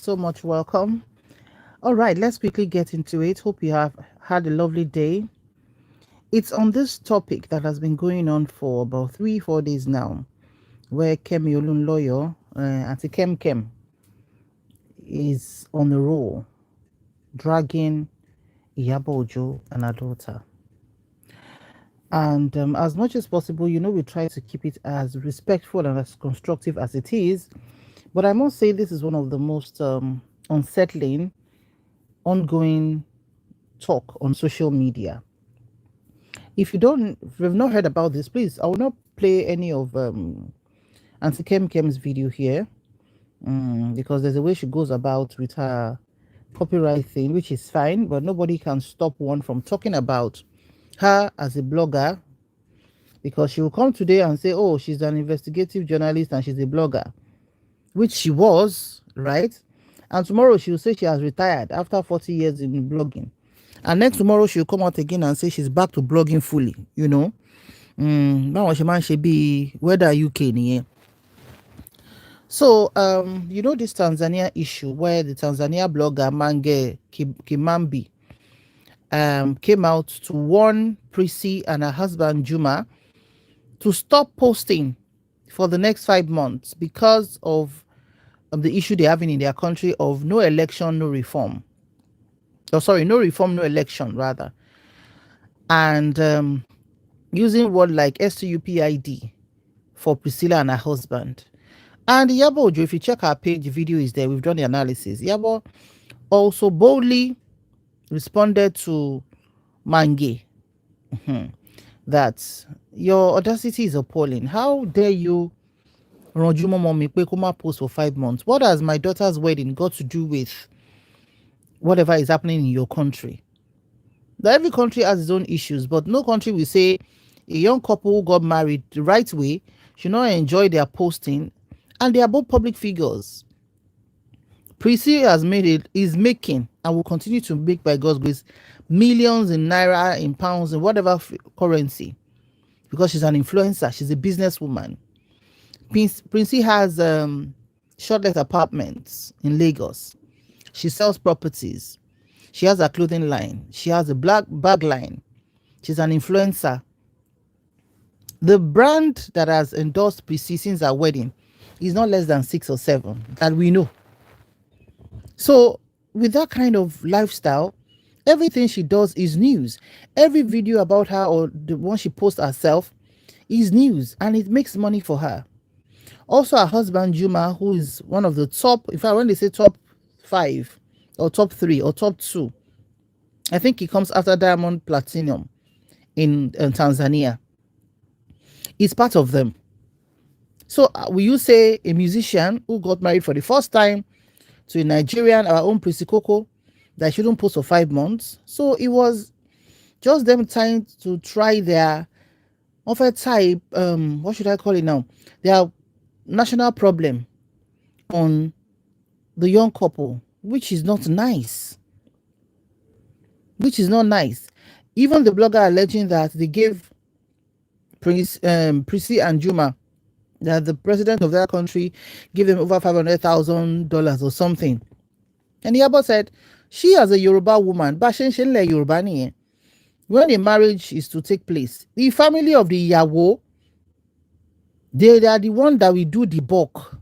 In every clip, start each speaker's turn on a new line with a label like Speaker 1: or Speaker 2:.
Speaker 1: so much. Welcome. All right, let's quickly get into it. Hope you have had a lovely day. It's on this topic that has been going on for about 3-4 days now, where Kemi Olunloyo, Auntie Kem is on the roll, dragging Iyabo and her daughter. And as much as possible, we try to keep it as respectful and as constructive as it is. But I must say, this is one of the most unsettling, ongoing talk on social media. If you've not heard about this, please, I will not play any of Auntie Kem's video here, because there's a way she goes about with her copyright thing, which is fine, but nobody can stop one from talking about her as a blogger, because she will come today and say, oh, she's an investigative journalist and she's a blogger, which she was, right? And tomorrow she will say she has retired after 40 years in blogging. And then tomorrow she'll come out again and say she's back to blogging fully, she be whether UK. So this Tanzania issue where the Tanzania blogger Mange Kimambi came out to warn Priscilla and her husband Juma to stop posting for the next 5 months because of the issue they're having in their country of no election, no reform. No reform, no election, rather. And using word like STUPID for Priscilla and her husband. And Yabo, if you check our page, the video is there. We've done the analysis. Yabo also boldly responded to Mange that your audacity is appalling. How dare you m0m post for 5 months? What has my daughter's wedding got to do with whatever is happening in your country? That every country has its own issues, but no country will say a young couple who got married the right way should not enjoy their posting, and they are both public figures. Priscilla is making and will continue to make, by God's grace, millions in naira, in pounds, in whatever currency, because she's an influencer. She's a businesswoman. Priscilla has shortlet apartments in Lagos. She sells properties. She has a clothing line. She has a black bag line. She's an influencer. The brand that has endorsed Priscilla since her wedding is not less than 6 or 7 that we know. So with that kind of lifestyle, everything she does is news. Every video about her or the one she posts herself is news, and it makes money for her. Also, her husband Juma, who is one of the top, in fact, when they say top 5 or top 3 or top 2, I think he comes after Diamond Platinum in Tanzania. He's part of them. So will you say a musician who got married for the first time to a Nigerian, our own Priscilla, that shouldn't post for 5 months? So it was just them trying to try their offer type, what should I call it now? Their national problem on the young couple, which is not nice. Which is not nice. Even the blogger alleging that they gave Priscilla and Juma, that the president of their country gave them over $500,000 or something. And Iyabo said, she as a Yoruba woman, when a marriage is to take place, the family of the Iyabo, they are the one that will do the bulk,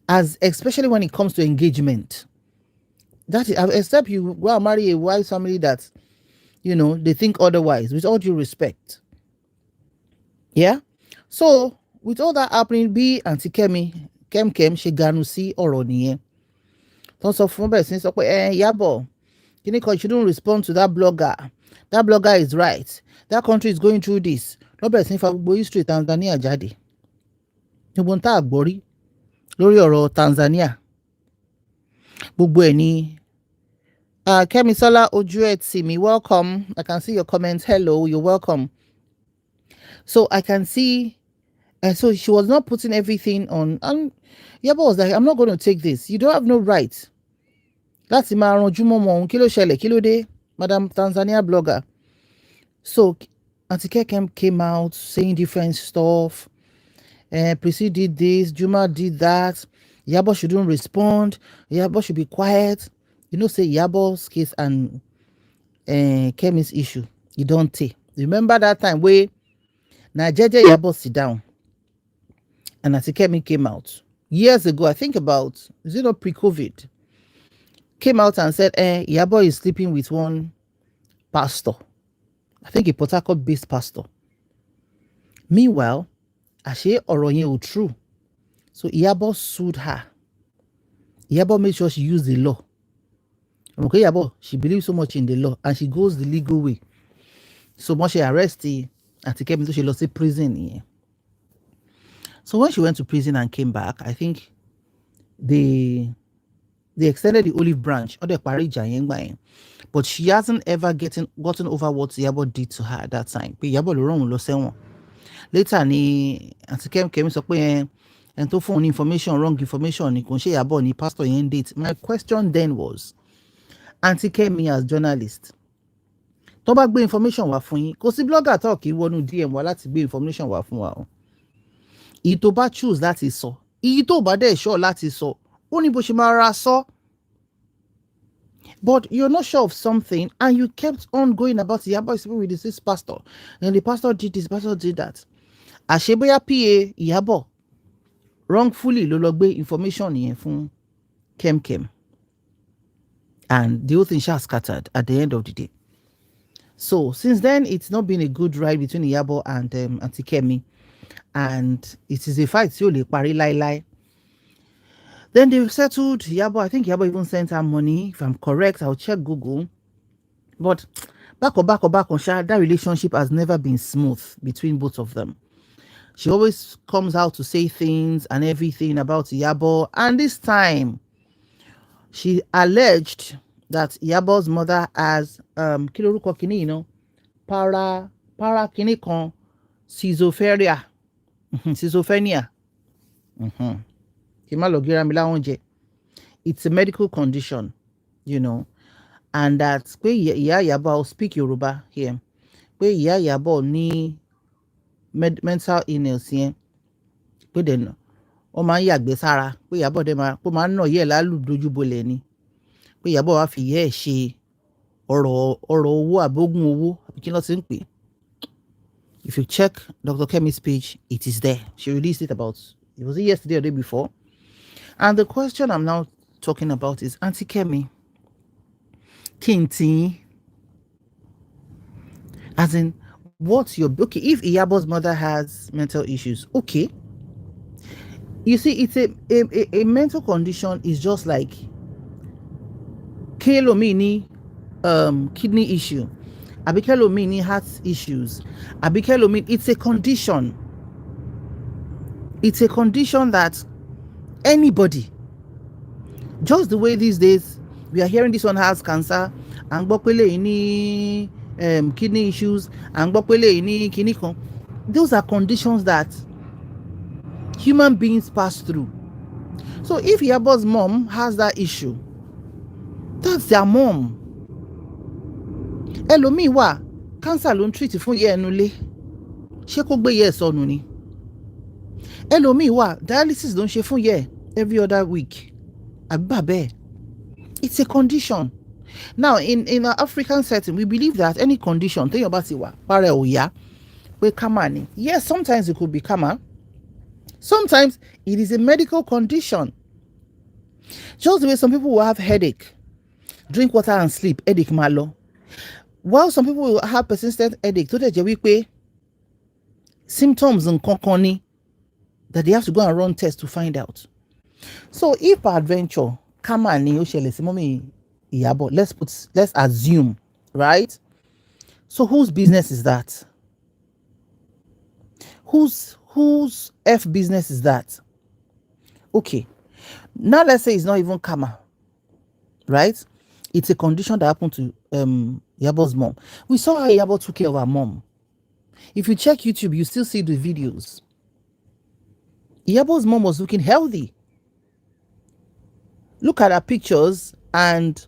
Speaker 1: especially when it comes to engagement. That is, except you go and marry a wife's family that, they think otherwise, with all due respect. Yeah? So, with all that happening, be Auntie Kemi, Kem, she ganu si ọ̀rọ̀ nìyẹn. Don't sọ fún bẹ́ẹ̀ sí sọ pé Yabo, you don't respond to that blogger. That blogger is right. That country is going through this. Lọ́bẹ̀rẹ̀ sí fa gbogbo history Tanzania jáde. Gbogbo ń tá àgbọ́rí lórí ọ̀rọ̀ Tanzania. Gbogbo ẹ̀ ni. Kemi Sola Ojuetsimi, welcome. I can see your comments. Hello, you're welcome. So I can see, and so she was not putting everything on. And Yabo was like, I'm not going to take this. You don't have no right. That's m0m kilo shele kilo de, Madam Tanzania blogger. So Auntie Kem came out saying different stuff. Priscilla did this, Juma did that. Iyabo shouldn't respond. Iyabo should be quiet. You know, say Iyabo's case and Kemi's issue, you don't take. Remember that time where Najeje Iyabo sit down and Auntie Kemi came out years ago, I think about, is it not pre-COVID? Came out and said, Iyabo is sleeping with one pastor. I think a Port Harcourt-based pastor. Meanwhile, àṣé ọ̀rọ̀ yẹn ò true. So Iyabo sued her. Iyabo made sure she used the law. Okay, Iyabo, she believes so much in the law and she goes the legal way. So much she arrested Auntie Kemi tó ṣe lọ sí prison yẹn. So when she went to prison and came back, I think they extended the olive branch or the parí ìjà yẹn gbà yẹn. But she hasn't ever gotten over what Iyabo did to her at that time. Pé Iyabo ló rán òun lọ sẹ́wọ̀n. Later ni Auntie Kemi sọ pé and to phone information, wrong information, ni kò ṣe Iyabo ni pastor yẹn date. My question then was, Auntie Kemi as journalist, tó bá gbé information wá fún yín, kò sí blogger tó kì í wọnú DM wá láti gbé information wá fún wa o. Èyí tó bá choose láti sọ, èyí tó bá dẹ̀ sure láti sọ, ó ní bó ṣe máa ra sọ. But you're not sure of something and you kept on going about Iyabo is with this pastor and the pastor did this, pastor did that. Àṣé bóyá PA Iyabo wrongfully ló lọ gbé information yẹn fún Kem. And the whole thing shall scattered at the end of the day. So since then, it's not been a good ride between Iyabo and Auntie Kemi. And it is a fight, so lè parí láíláí. Then they settled Iyabo. I think Iyabo even sent her money. If I'm correct, I'll check Google. But back on, that relationship has never been smooth between both of them. She always comes out to say things and everything about Iyabo. And this time, she alleged that Iyabo's mother has kí lorúkọ kíní, you know, para kíní kan, schizophrenia. It's a medical condition, you know, and that pé ìyá Iyabo, I'll speak Yoruba here, pé ìyá Iyabo ní mental illness yẹn, pé then ó máa ń yàgbẹ́ sára, pé Iyabo dẹ̀ máa ń nà yẹ̀ lálùdójúbolẹ̀ ni, pé Iyabo wá fi yẹ́ ẹ̀ ṣe ọ̀rọ̀ owó àbógún owó àbí kí ló ti ń pè. If you check Dr. Kemi's page, it is there. She released it was it yesterday or the day before? And the question I'm now talking about is, Auntie Kemi, Kinti, as in, what's your, okay, if Iyabo's mother has mental issues, okay. You see, it's a mental condition is just like Kelomini kidney issue, Abikelomini heart issues, Abikelomini, it's a condition. It's a condition that anybody, just the way these days we are hearing this one has cancer, and gbọ́pẹ́lẹ́ ní kidney issues, and gbọ́pẹ́lẹ́ ní kíní kan. Those are conditions that human beings pass through. So if Iyabo's mom has that issue, that's their mom. Ẹlòmíì wà, cancer ló ń treat fún yẹ́ ẹnu lé, ṣé kó gbé yẹ́ sọnù ni? Ẹlòmíì wà, dialysis ló ń ṣe fún yẹ́ every other week. Àbí it's a condition. Now in our African setting, we believe that any condition téèyàn bá ti wà para ẹ̀ ò yá pé karma ni. Yes, sometimes it could be karma. Sometimes it is a medical condition. Just the way some people will have headache, drink water and sleep, headache máa lọ. While some people will have persistent headache, tó dẹ̀ jẹ́ wípé symptoms nǹkan kan ni that they have to go and run tests to find out. So if per adventure, karma ni ó ṣẹlẹ̀ sí mọ́mì Iyabo, let's assume, right? So whose business is that? Whose F business is that? Okay. Now let's say it's not even karma, right? It's a condition that happened to Iyabo's mom. We saw how Iyabo took care of her mom. If you check YouTube, you still see the videos. Iyabo's mom was looking healthy. Look at her pictures, and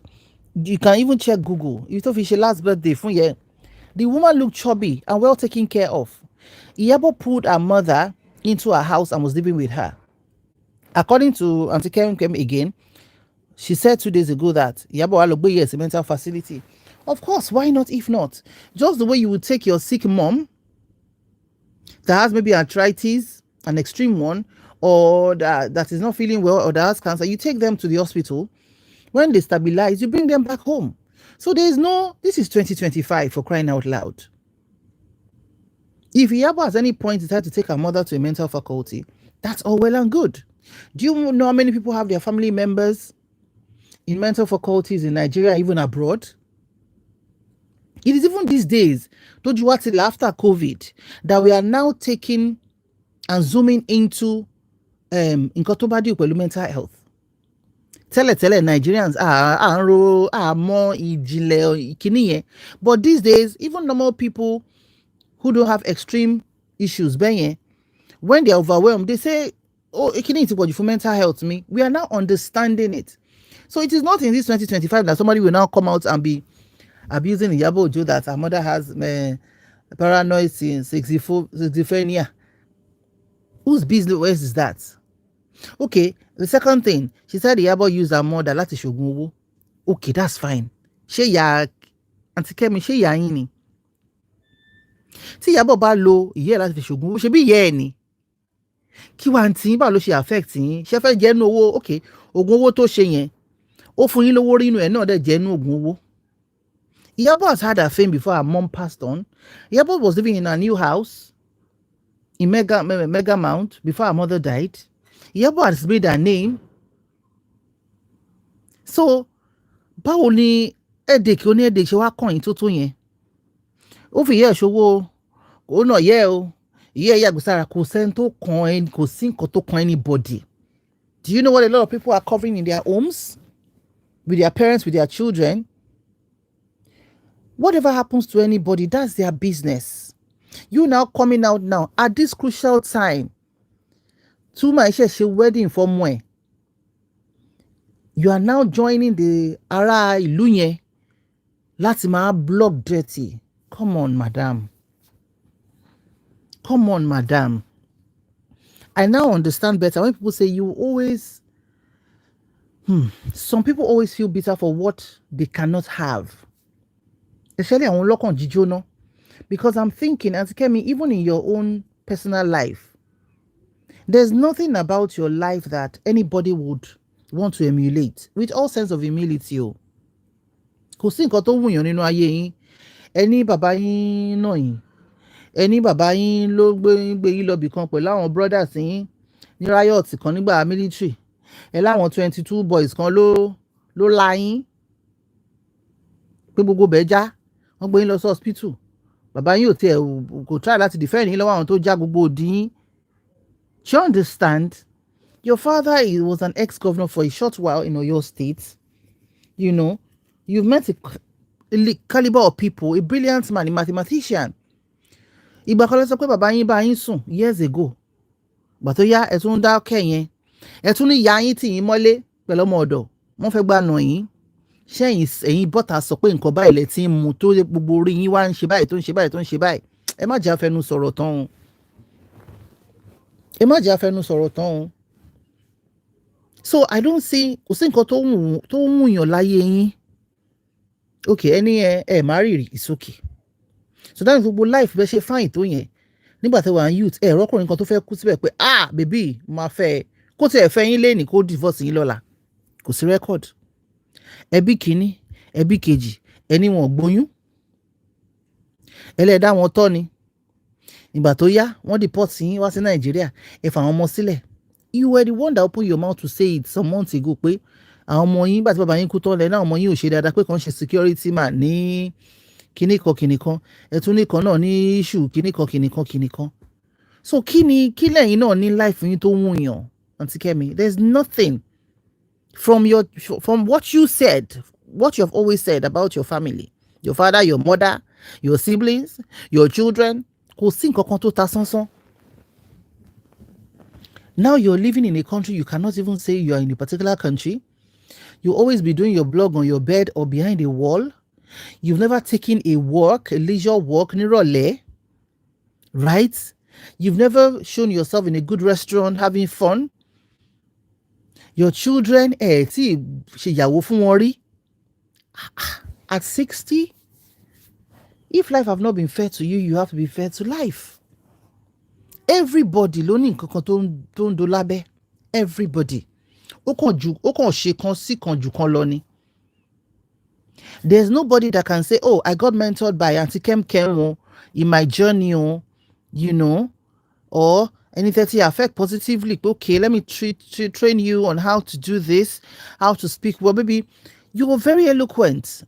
Speaker 1: you can even check Google. You thought she last birthday from here. The woman looked chubby and well taken care of. Iyabo pulled her mother into her house and was living with her. According to Auntie Kem again, she said 2 days ago that Yabo Alogbe is a mental facility. Of course, why not if not? Just the way you would take your sick mom that has maybe arthritis, an extreme one, or that is not feeling well, or that has cancer, you take them to the hospital. When they stabilize, you bring them back home. So there is no, this is 2025 for crying out loud. If Iyabo at any point decided to take her mother to a mental faculty, that's all well and good. Do you know how many people have their family members in mental faculties in Nigeria, even abroad? It is even these days, don't you want till after COVID, that we are now taking and zooming into nǹkan tó bá dé pẹ̀lú mental health. Tẹ́lẹ̀tẹ́lẹ̀ Nigerians mọ ìjìnlẹ̀ ìkíní yẹn, but these days even normal people who don't have extreme issues bẹ́ẹ̀ yẹn, when they are overwhelmed, they say, oh, ìkíní ti pọ̀jù fún mental health mi. We are now understanding it. So it is not in this 2025 that somebody will now come out and be abusing Iyabo Ojo that her mother has paranoid schizophrenia. Whose business is that? Okay, the second thing, she said Iyabo used her mother láti ṣògùn owó. Okay, that's fine. Ṣé ìyá Auntie Kemi, ṣé ìyá yín ni? Tí Iyabo bá lo ìyá ẹ̀ láti fi ṣògùn owó, ṣe bí ìyá ẹ̀ ni? Kí wá àǹtí yín báwo ló ṣe affect yín? Ṣé fẹ́ jẹ́ nú owó? Okay, ògùn owó tó ṣe yẹn, ó fún yín lówó rí inú ẹ̀ náà dẹ̀ jẹ́ nú ògùn owó. Iyabo has had her fame before her mom passed on. Iyabo was living in a new house in Mega Mount before her mother died. Iyabo has made her name. So, báwo ni headache oní headache ṣe wá kàn yín tó yẹn? Ó fi ìyá ẹ̀ ṣòwò, ó nà yẹ́ o, ìyá ẹ̀ yàgbé sára, kò sẹ́ni tó kàn ẹni, kò sí nǹkan tó kàn anybody. Do you know what a lot of people are covering in their homes? With their parents, with their children? Whatever happens to anybody, that's their business. You now coming out now at this crucial time to my wedding from where you are now joining the ara ìlú yẹn láti máa block dirty. Come on, madam. Come on, madam. I now understand better when people say you always some people always feel bitter for what they cannot have. Especially àwọn ọlọ́kàn jíjóná. Because I'm thinking, Auntie Kemi, even in your own personal life, there's nothing about your life that anybody would want to emulate, with all sense of humility. Kò sí nǹkan tó wùyàn nínú ayé yín. Ẹni bàbá yín náà yín. Ẹni bàbá yín ló gbé yín lọ bìkan pẹ̀lú àwọn brothers yín ní riot kan nígbà military. Ẹ láwọn 22 boys kan ló la yín. Pé gbogbo bẹ́ẹ̀ já. Wọ́n gbé yín lọ sí hospital. Bàbá yín ò tiẹ̀ kò try láti defend yín lọ́wọ́ àwọn tó já gbogbo òdì yín. Do you understand? Your father was an ex-governor for a short while in Oyo State. You know, you've met a caliber of people, a brilliant man, a mathematician. Ìgbà kan ló sọ pé bàbá yín bá yín sùn years ago. Gbà tó yá ẹ tún dá kẹ́yìn. Ẹ tún ní ìyá yín tì yín mọ́lé pẹ̀lú ọmọ ọ̀dọ̀. Wọ́n fẹ́ gbà nà yín. Ẹ̀yin bọ́tà sọ pé nǹkan báyìí lẹ ti ń mu tó gbogbo orí yín wá ń ṣe báyìí tó ń ṣe báyìí tó ń ṣe báyìí. Ẹ má jẹ́ afẹnu sọ̀rọ̀ tán o. Ẹ má jẹ́ afẹnu sọ̀rọ̀ tán o. So I don't see, kò sí nǹkan tó ń wùyàn láyé yín. Okay, ẹni ẹ marry, it's okay. So that gbogbo life bẹ́ẹ̀ ṣe fine tó yẹn. Nígbà tí wà á youth, rọ́kùnrin kan tó fẹ́ kú síbẹ̀ pé baby máa fẹ́ kó tiẹ̀ fẹ́ yín lénìí kó divorce yín lọ́la. Kò sí record. Ẹbí kìíní, ẹbí kejì, ẹni wọn gbóyún. Ẹlẹ́dàá wọn tọ́ ni. Ìgbà tó yá, wọ́n deport yín wá sí Nàìjíríà, ẹ fà àwọn ọmọ sílẹ̀. You were the one that opened your mouth to say it some months ago pé àwọn ọmọ yín bá ti bàbá yín kú tán lẹ náà ọmọ yín ò ṣe dáadáa pé kàn ṣe security man ní kíní kan ẹtún nìkan náà ní issue kíní kan. So kí lẹ́yìn náà ní life yín tó wù yàn, Auntie Kemi? There's nothing from what you said, what you have always said about your family, your father, your mother, your siblings, your children. Kò sí nǹkan kan tó ta sánsán. Now you're living in a country you cannot even say you are in a particular country. You'll always be doing your blog on your bed or behind a wall. You've never taken a leisure walk, nírọ̀lẹ́, right? You've never shown yourself in a good restaurant having fun. Your children tí ṣèyàwó fún wọn rí at 60. If life have not been fair to you, you have to be fair to life. Everybody ló ní nǹkan kan tó ń do lábẹ́. Everybody. Ó kàn ṣe kan sí kan jù kan lọ ni. There's nobody that can say, oh, I got mentored by Auntie Kem in my journey, you know, or anything that affect positively. Okay, let me train you on how to do this, how to speak. Well, maybe you were very eloquent.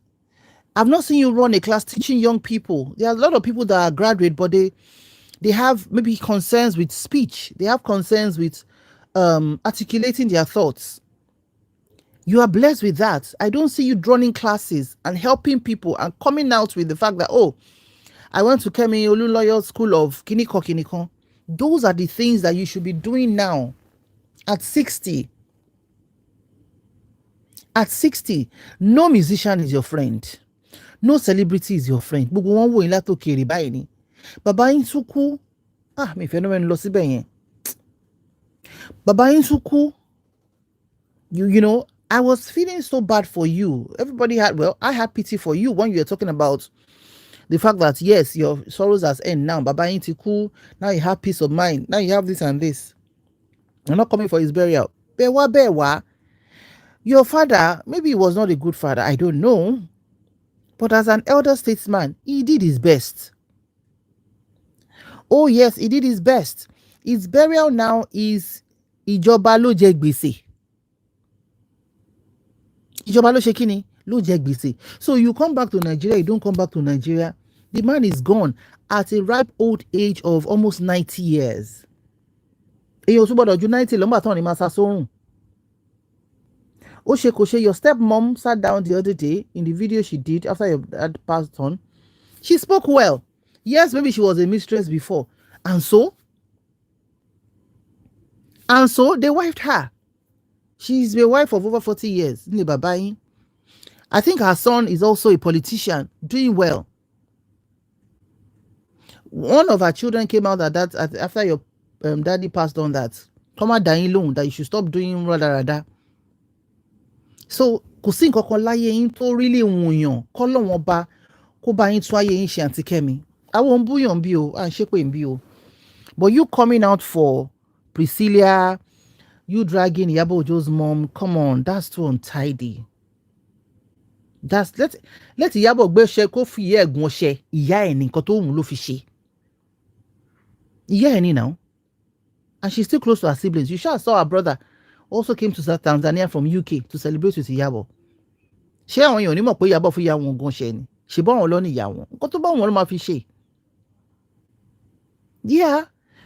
Speaker 1: I've not seen you run a class teaching young people. There are a lot of people that are graduate, but they have maybe concerns with speech. They have concerns with articulating their thoughts. You are blessed with that. I don't see you running classes and helping people and coming out with the fact that, oh, I went to Kemi Olunloyo School of Kiniko. Those are the things that you should be doing now at 60. At 60, no musician is your friend. No celebrity is your friend. Gbogbo wọn wò yín látòkèèrè báyìí ni. Bàbá yín tún kú. Mi fẹ́ mẹ́rin lọ síbẹ̀ yẹn. Bàbá yín tún kú. You know, I was feeling so bad for you. I had pity for you when you were talking about the fact that, yes, your sorrows has end now. Bàbá yín ti kú. Now you have peace of mind. Now you have this and this. You're not coming for his burial. Bewa. Your father, maybe he was not a good father. I don't know. But as an elder statesman, he did his best. Oh, yes, he did his best. His burial now is Ìjọba ló jẹ gbèsè. Ìjọba ló ṣe kíni? Ló jẹ gbèsè. So you come back to Nigeria, you don't come back to Nigeria. The man is gone at a ripe old age of almost 90 years. Èyàn tún gbọ́dọ̀ ju 90 lọ́mọ àtọ́ ni máa sá sórùn. Ó ṣe kò ṣe, your stepmom sat down the other day in the video she did after your dad passed on. She spoke well. Yes, maybe she was a mistress before. And so they wifed her. She's been a wife of over 40 years. I think her son is also a politician, doing well. One of her children came out after your daddy passed on that. Come dying loan that you should stop doing rada. So kò sí nǹkan kan láyé yín tó really wùyàn kọ́lọ́wọ́n bá kó bá yín tún ayé yín ṣe àǹtí Kẹ́mi. Àwọn ń búyàn bí o, à ń ṣépè ń bí o. But you coming out for Priscilla, you dragging Yabo Ojo's mom, come on, that's too untidy. Let Iyabo gbéṣẹ́ kó fi ìyá ẹ̀gbọ́n ṣe ìyá ẹ̀ ní nǹkan tó wù ló fi ṣe. Ìyá ẹ̀ ní now. And she's still close to her siblings. You sure saw her brother also came to Tanzania from UK to celebrate with Iyabo. Ṣé àwọn èèyàn onímọ̀ pé Iyabo fún ìyá wọn gan ṣe ni? Ṣé bá wọn lọ ní ìyá wọn? Nǹkan tó bá wọn ló máa fi ṣe. Yeah.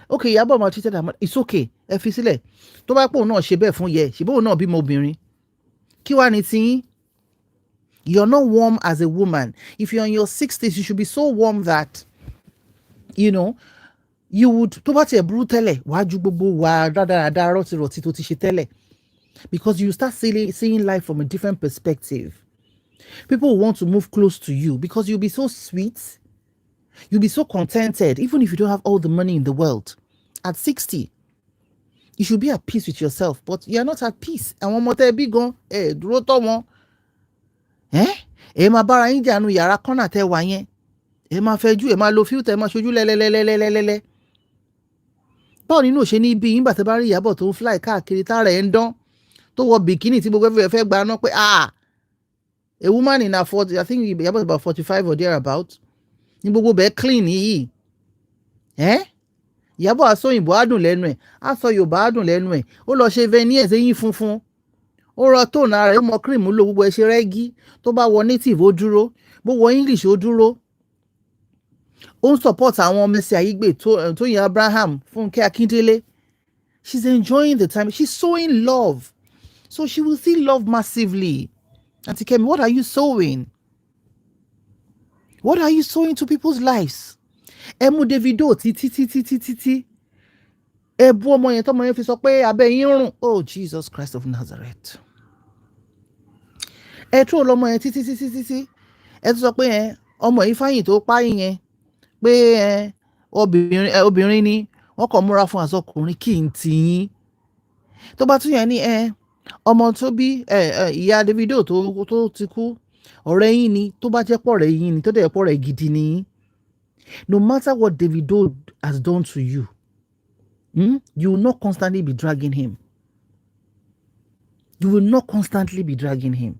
Speaker 1: Okay, Iyabo máa treated her. It's okay. Ẹ fi sílẹ̀. Tó bá pò náà ṣe bẹ́ẹ̀ fún yẹ, ṣe bóun náà bímọ obìnrin. Kí wá ní tiyín? You're not warm as a woman. If you're in your 60s, you should be so warm that, you know, you would tó bá tiẹ̀ burú tẹ́lẹ̀ wàá ju gbogbo wà dáadáa rọ̀tìrọ̀tì tó ti ṣe tẹ́lẹ̀, because you start seeing life from a different perspective. People want to move close to you because you'll be so sweet, you'll be so contented, even if you don't have all the money in the world. At 60, you should be at peace with yourself, but you're not at peace. Àwọn ọmọ tẹ́ bí gan dúró tọ́ wọn. Ẹ máa bára yín jà nínú yàrá kọ́nà tẹ́ wà yẹn. Ẹ máa fẹjú, ẹ máa lo filter, ẹ máa ṣojú lẹ́lẹ́lẹ́lẹ́lẹ́lẹ́lẹ́. Báwo nínú òṣè ní bí yín bàtẹ́ bá rí Ìyábọ̀ tó ń fly káàkiri tára ẹ̀ ń dán tó wọ bikini tí gbogbo ẹ̀fẹ̀ fẹ́ gba ná pé a woman in her 40, I think Ìyábọ̀ is about 45 or thereabout, ní gbogbo bẹ́ẹ̀ clean yìí. Ìyábọ̀ aṣọ òyìnbó á dùn lẹ́nu ẹ̀, aṣọ Yorùbá á dùn lẹ́nu ẹ̀, ó lọ ṣe veneers eyín funfun, ó rọ tóònù ara ẹ̀, ó mọ cream lò, gbogbo ẹ̀ ṣe rẹ́gí. Tó bá wọ native ó dúró, bó wọ English ó dúró. Ó ń support àwọn Mercy Aigbe, Tóyìn Abraham, Fúnkẹ́ Akíndélé. She's enjoying the time. She's sowing love. So she will see love massively. Auntie Kemi, what are you sowing? What are you sowing to people's lives? Ẹ mú Davido títí. Ẹ bú ọmọ yẹn tọ́mọ yẹn fi sọ pé abẹ́ yín rùn. Oh, Jesus Christ of Nazareth. Ẹ tú ọlọmọ yẹn títí. Ẹ tún sọ pé ọmọ yìí fáyìn tó páyìn yẹn pé obìnrin ni wọ́n kàn múra fún àsọkùnrin kí n tì yín. Tó bá tún yẹn ní ọmọ tó bí ìyá Davido tó ti kú ọ̀rẹ́ yín ni, tó bá jẹ́ pọ̀ ọ̀rẹ́ yín ni, tó dẹ̀ pọ̀ ọ̀rẹ́ gidi ni yín. No matter what Davido has done to you, you will not constantly be dragging him. You will not constantly be dragging him.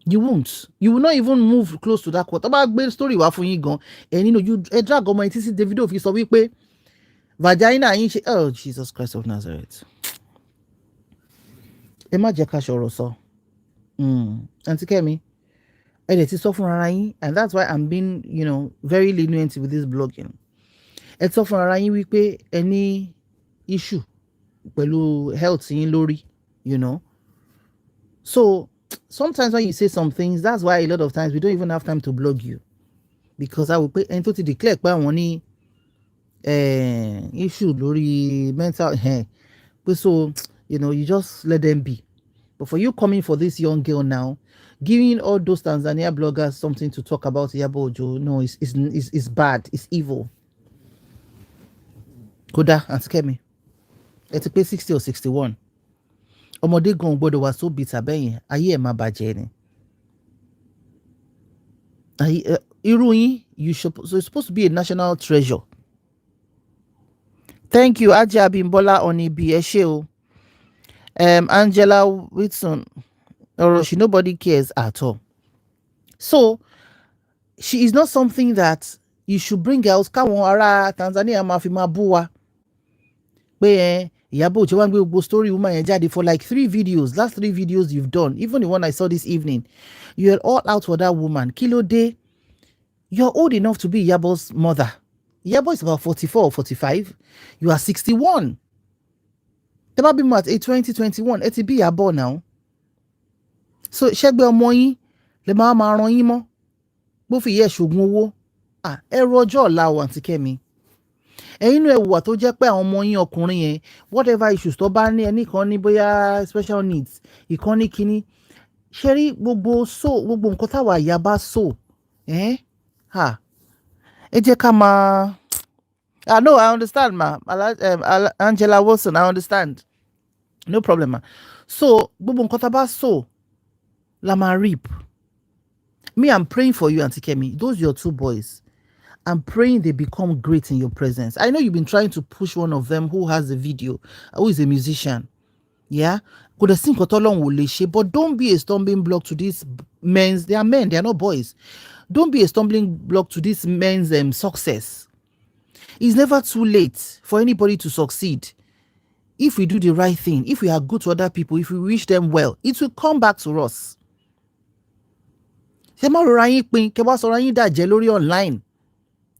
Speaker 1: You won't. You will not even move close to that court. Tó bá gbé story wá fún yín gan, ẹ drag ọmọ yín títí Davido fi sọ wípé vagina yín ṣe, oh Jesus Christ of Nazareth. Ẹ má jẹ́ ká ṣọ̀rọ̀ sọ. Aunty Kemi, ẹ dẹ̀ ti sọ fún ara yín, and that's why I'm being, very lenient with this blogging. Ẹ sọ fún ara yín wípé ẹ ní issue pẹ̀lú health yín lórí, So sometimes when you say some things, that's why a lot of times we don't even have time to blog you, because I will pay ẹni tó ti declare pé àwọn ní issue lórí mental health. So you just let them be. But for you coming for this young girl now, giving all those Tanzania bloggers something to talk about Yabo Ojo, no, it's bad, it's evil. Kódà Aunty Kemi, ẹ ti pé 60 or 61. Ọmọdé gan gbọ́dọ̀ wà so bitter bẹ́yẹn, ayé ẹ̀ máa bàjẹ́ ni. Irú yín, you're supposed to be a national treasure. Thank you, Ajé Abímbọ́lá Onibi, ẹ ṣé o. Angela Whitson, Oroshi, nobody cares at all. So she is not something that you should bring out. Káwọn ará Tanzania máa fi máa bú wa pé Iyabo Ojo wá gbé gbogbo story woman yẹn jáde for like 3 videos. Last 3 videos you've done, even the one I saw this evening, you're all out for that woman. Kí ló dé? You're old enough to be Iyabo's mother. Iyabo is about 44 or 45. You are 61. Tẹ́ bá bímọ at 2021, ẹ ti bí Iyabo now. So ṣẹ́gbẹ́ ọmọ yín lè máa ran yín mọ́. Bó fi yẹ ṣògùn owó. Ẹ rọjọ́ ọ̀la o Aunty Kemi. Ẹ̀yin inú ẹ̀wùwà tó jẹ́ pé àwọn ọmọ yín ọkùnrin yẹn, whatever issues tó bá ní, ẹnìkan ní bóyá special needs, ìkan ní kíní. Ṣé rí gbogbo nǹkan táwa ìyá bá ẹ jẹ́ ká máa. No, I understand, ma. Angela Wilson, I understand. No problem, ma. So, gbogbo nǹkan tá bá la máa reap. Me, I'm praying for you, Aunty Kemi. Those your 2 boys. I'm praying they become great in your presence. I know you've been trying to push one of them who has a video, who is a musician. Yeah? But don't be a stumbling block to these men's. They are men, they are not boys. Don't be a stumbling block to this men's success. It's never too late for anybody to succeed. If we do the right thing, if we are good to other people, if we wish them well, it will come back to us. Ṣé má rọra yín pin kẹ́ wá sọra yín dàjẹ́ lórí online.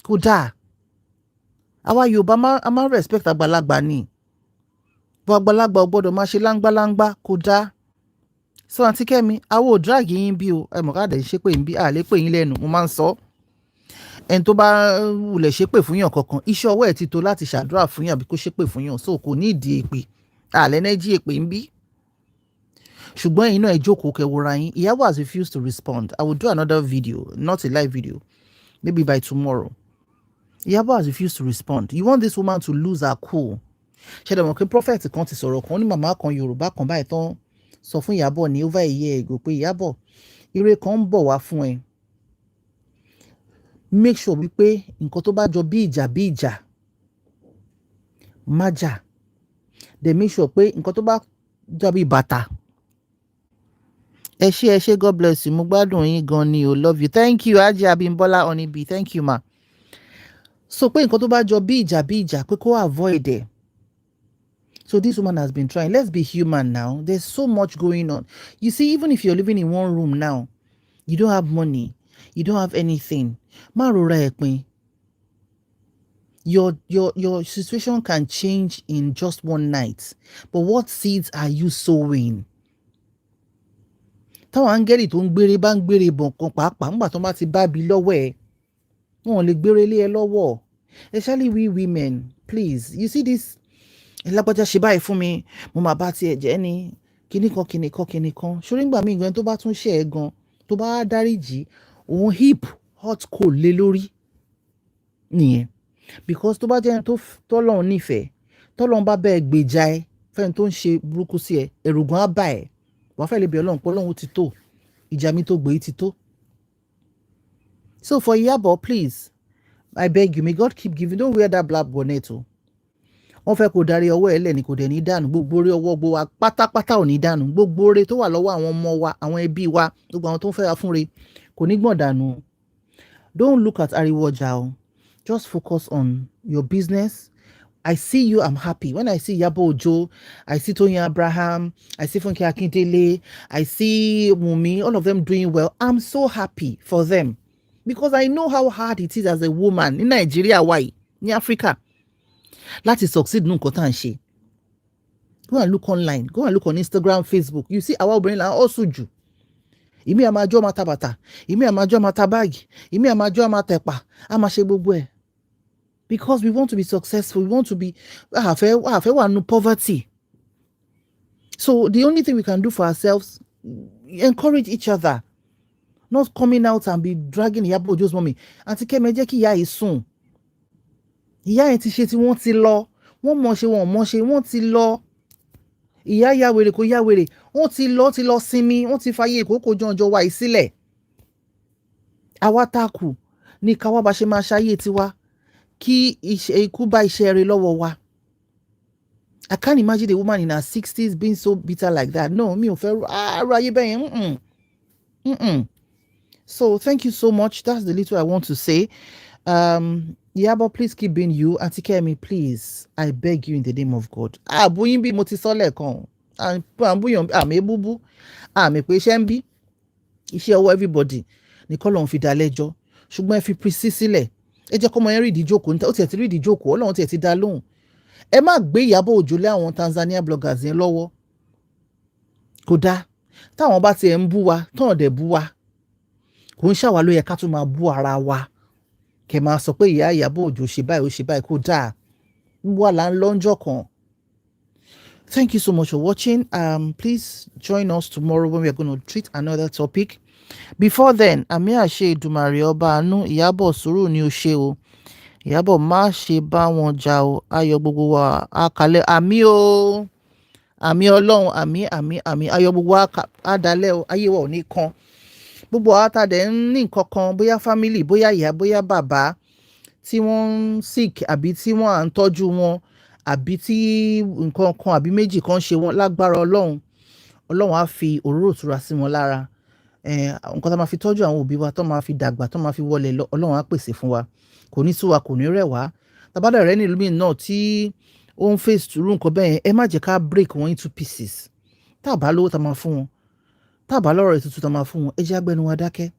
Speaker 1: Kódà àwa Yorùbá a máa respect àgbàlagbà ni. Bọ́ àgbàlagbà ò gbọ́dọ̀ máa ṣe láńgbáláńgbá. Kódà. So Aunty Kemi, àwa ò drag yín bí o. Ẹ mọ̀ ká dẹ̀ ṣe pé yín bí a lè pè yín lẹ́nu. Mo máa ń sọ. Ẹni tó bá wulẹ̀ ṣépè fún yàn kankan, iṣẹ́ ọwọ́ ẹ̀ ti tó láti ṣàdúrà fún yàn bí kò ṣépè fún yàn. So kò ní ìdí èpè. Àlẹ́nẹ́jì èpè ń bí. Ṣùgbọ́n ẹ̀yin náà ẹ jókòó kẹwòrán yín. Iyabo has refused to respond. I will do another video, not a live video, maybe by tomorrow. Iyabo has refused to respond. You want this woman to lose her cool. Ṣé dẹ̀ mọ̀ pé prophet kan ti sọ̀rọ̀ kan ní màmá kan Yorùbá kan báyìí tán sọ fún Iyabo ní over a year ago pé Iyabo, ire kan ń bọ̀ wá fún ẹ. Make sure wípé nǹkan tó bá jọ bí ìjà má jà. Then make sure pé nǹkan tó bá jọ bí bàtà. Ẹ ṣé, God bless you. Mo gbádùn yín gan ni o, love you. Thank you, Ajé Abímbọ́lá Onibi. Thank you, ma. So pé nǹkan tó bá jọ bí ìjà pé kó avoid it. So this woman has been trying. Let's be human now. There's so much going on. You see, even if you're living in one room now, you don't have money, you don't have anything. Má rora ẹ pin. Your situation can change in just one night. But what seeds are you sowing? Táwọn áńgẹ́lì tó ń gbére bá ń gbére bọ̀ kan pàápàá nígbà tó bá ti bá bi lọ́wọ́ ẹ̀, wọn ò lè gbére lé ẹ lọ́wọ́. Especially we women, please. You see this? Lágbájá ṣe báyìí fún mi, mo máa bá tiẹ̀ jẹ́ ni kíníkan. Ṣorí ńgbà míì gan tó bá tún ṣe ẹ gan, tó bá dáríjì, òun hip hot coal lé lórí nìyẹn. Because tó bá jẹ́ ẹni tó tọ́lọ́run nífẹ̀ẹ́, tọ́lọ́run bá bẹ́ẹ̀ gbèjà ẹ, fẹ́ni tó ń ṣe burúkú sí ẹ ẹ̀rù gan á bà ẹ́ wàá fẹ́ lè bẹ̀ Ọlọ́run pé Ọlọ́run ti tó ìjà mi tó gbé ti tó. So for Iyabo, please, I beg you, may God keep giving. Don't wear that black bonnet o. Wọ́n fẹ́ kó darí ọwọ́ ẹ̀ lẹ̀ ní kò dẹ̀ ní dànù gbogbo orí ọwọ́ gbogbo wa pátápátá ò ní dànù gbogbo oore tó wà lọ́wọ́ àwọn ọmọ wa àwọn ẹbí wa gbogbo àwọn tó ń fẹ́ wa fúnre kò ní gbọ̀n dànù. Don't look at ariwo ọjà o. Just focus on your business. I see you, I'm happy. When I see Yabo Ojo, I see Tony Abraham, I see Funke Akindele, I see Wunmi, all of them doing well. I'm so happy for them because I know how hard it is as a woman in Nigeria, why? In Africa. Láti succeed nù nǹkan tá à ń ṣe. Go and look online. Go and look on Instagram, Facebook. You see àwa obìnrin là ń hustle jù. Ìmí àmàjọ́ máa ta bàtà, ìmí àmàjọ́ máa ta báàgì, ìmí àmàjọ́ máa tẹ̀pà, a máa ṣe gbogbo ẹ̀. Because we want to be successful, we want to be no poverty. So the only thing we can do for ourselves, encourage each other. Not coming out and be dragging Yabo Ojo's mommy. Auntie Kemi jẹ́ kí ìyá yìí sùn. Ìyá yẹn ti ṣe tí wọ́n ti lọ. Wọ́n mọ̀ ṣe wọ́n ti lọ. Ìyá ya wèrè kò ya wèrè. Wọ́n ti lọ sinmi. Wọ́n ti fàyè ìkókò jọ̀njọ̀ wa ìsílẹ̀. Àwa tá kù ní ká wá bá ṣe máa ṣayé tiwa. Kí ikú bá iṣẹ́ rẹ̀ lọ́wọ́ wa. I can't imagine a woman in her 60s being so bitter like that. No, mi ò fẹ́ ayé bẹ́yẹn. So thank you so much. That's the little I want to say. Yabo, please keep being you. Auntie Kemi, please, I beg you in the name of God. Bóyín bí mo ti sọ lẹ́ẹ̀kan. Bóyán àmì búbú. Àmì pé iṣẹ́ ń bí. Iṣẹ́ ọwọ́ everybody. Ní kọ́lọ́run fi dá lẹ́jọ́. Ṣùgbọ́n ẹ fi Priscilla sílẹ̀. Ẹ jẹ́ kọ́mọ yẹn rí ìdíjókòó. Ó tiẹ̀ ti rí ìdíjókòó. Ọlọ́run tiẹ̀ ti dá lóhùn. Ẹ má gbé Iyabo Ojo lé àwọn Tanzania bloggers yẹn lọ́wọ́. Kò dáa. Táwọn bá tiẹ̀ ń bú wa, tán dẹ̀ bú wa. Kò ń ṣàwá ló yẹ ká tún máa bú ara wa. Kẹ̀ máa sọ pé ìyá Iyabo Ojo ṣe báyìí ó ṣe báyìí kò dáa. Wà là ń lọ́njọ́ kan. Thank you so much for watching. Please join us tomorrow when we are going to treat another topic. Before then, àmì àṣẹ Èdùmàrè ọba àánú Iyabo sùúrù ni ó ṣe o. Iyabo má ṣe bá wọn jà o. Ayọ̀ gbogbo wa àkàlẹ̀ àmì o. Àmì Ọlọ́run àmì ayọ̀ gbogbo wa àdálẹ̀ o. Ayé wa ò ní kan. Gbogbo àwọn àtàdé ń ní nǹkan kan bóyá family bóyá ìyá bóyá bàbá tí wọ́n ń sick àbí tí wọ́n à ń tọ́jú wọn àbí tí nǹkan kan àbí méjì kan ṣe wọn lágbára Ọlọ́run á fi òróró ìtura sí wọn lára. Nǹkan tá máa fi tọ́jú àwọn òbí wa tó máa fi dàgbà tó máa fi wọlé lọ Ọlọ́run á pèsè fún wa. Kò ní sú wa kò ní rẹ̀ wá. Tàbádà rẹ̀ ní ìlú mi náà tí ó ń face through nǹkan bẹ́ẹ̀ ẹ má jẹ́ ká break wọn into pieces. Tá a bá lówó tá máa fún wọn. Tá a bá lọ́rọ̀ ètùtù tá máa fún wọn. Ẹ jẹ́ agbẹnu wa dákẹ́.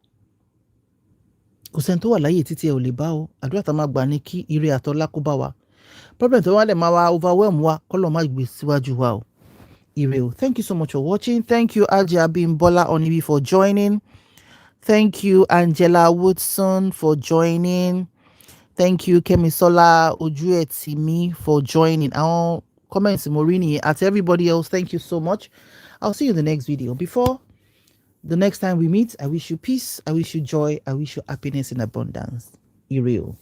Speaker 1: Kò sẹ́ni tó wà láyé títí ẹ ò lè bá o. Àdúrà tá máa gbà ní kí ire àtọ́lá kó bá wa. Problem tó wá lè máa wá overwhelm wa kọ́lọ̀ má gbé síwájú wa o. Ire o. Thank you so much for watching. Thank you Alhaji Abimbola Onibi for joining. Thank you Angela Woodson for joining. Thank you Kemisola Ojuetimi for joining. Our comments Morini at everybody else. Thank you so much. I'll see you in the next video. Before the next time we meet, I wish you peace. I wish you joy. I wish you happiness in abundance. Ire o.